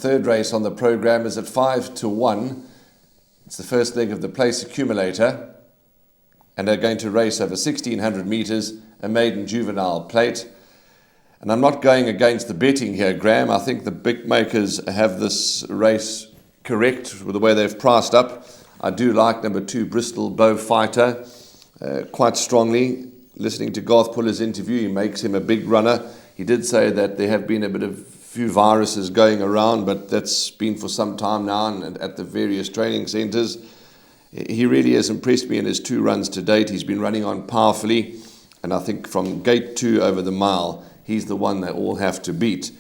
third race on the program is at 5-1. It's the first leg of the place accumulator, and they're going to race over 1,600 metres, a maiden juvenile plate. And I'm not going against the betting here, Graham. I think the bookmakers have this race correct with the way they've priced up. I do like number 2, Bristol Bow Fighter, quite strongly. Listening to Garth Puller's interview, he makes him a big runner. He did say that there have been a few viruses going around, but that's been for some time now and at the various training centres. He really has impressed me in his 2 runs to date. He's been running on powerfully, and I think from gate 2 over the mile, he's the one they all have to beat.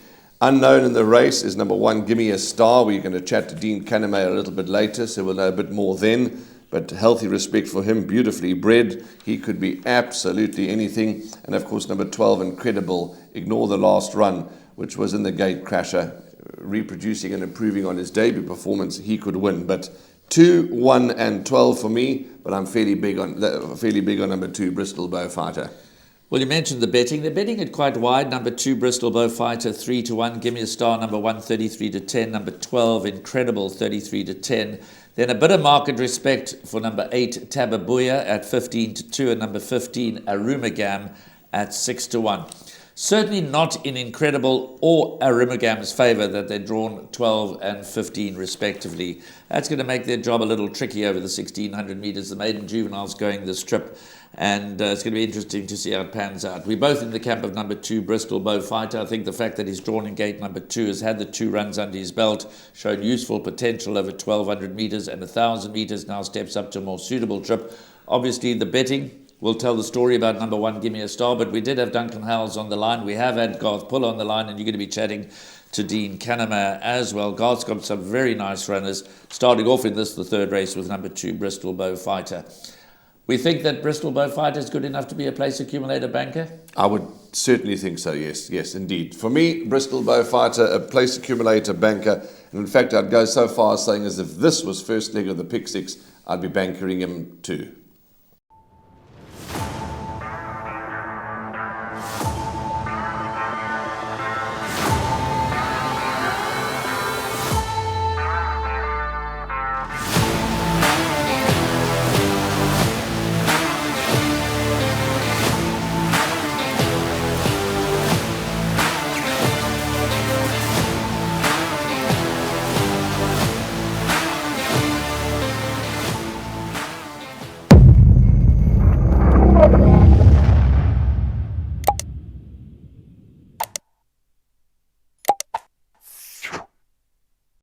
Unknown in the race is number 1, Gimme a Star. We're going to chat to Dean Caname a little bit later, so we'll know a bit more then. But healthy respect for him, beautifully bred. He could be absolutely anything. And of course, number 12, Incredible. Ignore the last run, which was in the gate crasher. Reproducing and improving on his debut performance, he could win. But 2, 1, and 12 for me. But I'm fairly big on number 2, Bristol Bow Fighter. Well, you mentioned the betting. They're betting it quite wide. Number 2, Bristol Bow Fighter, 3-1. Gimme a Star, number 1, 33-10. Number 12, Incredible, 33-10. Then a bit of market respect for number 8, Tababuya at 15-2, and number 15, Arumagam at 6-1. Certainly not in Incredible or Arumagam's favour that they're drawn 12 and 15 respectively. That's going to make their job a little tricky over the 1,600 metres. The maiden juvenile's going this trip, and it's going to be interesting to see how it pans out. We're both in the camp of number 2, Bristol Bow Fighter. I think the fact that he's drawn in gate number 2, has had the 2 runs under his belt, showed useful potential over 1,200 metres and 1,000 metres, now steps up to a more suitable trip. Obviously, the betting will tell the story about number 1, Gimme a Star, but we did have Duncan Howells on the line. We have had Garth Puller on the line, and you're going to be chatting to Dean Caname as well. Garth's got some very nice runners, starting off in this, the third race, with number 2, Bristol Bow Fighter. We think that Bristol Bow Fighter is good enough to be a place accumulator banker? I would certainly think so, yes, indeed. For me, Bristol Bow Fighter, a place accumulator banker, and in fact, I'd go so far as saying as if this was first leg of the pick 6, I'd be bankering him too.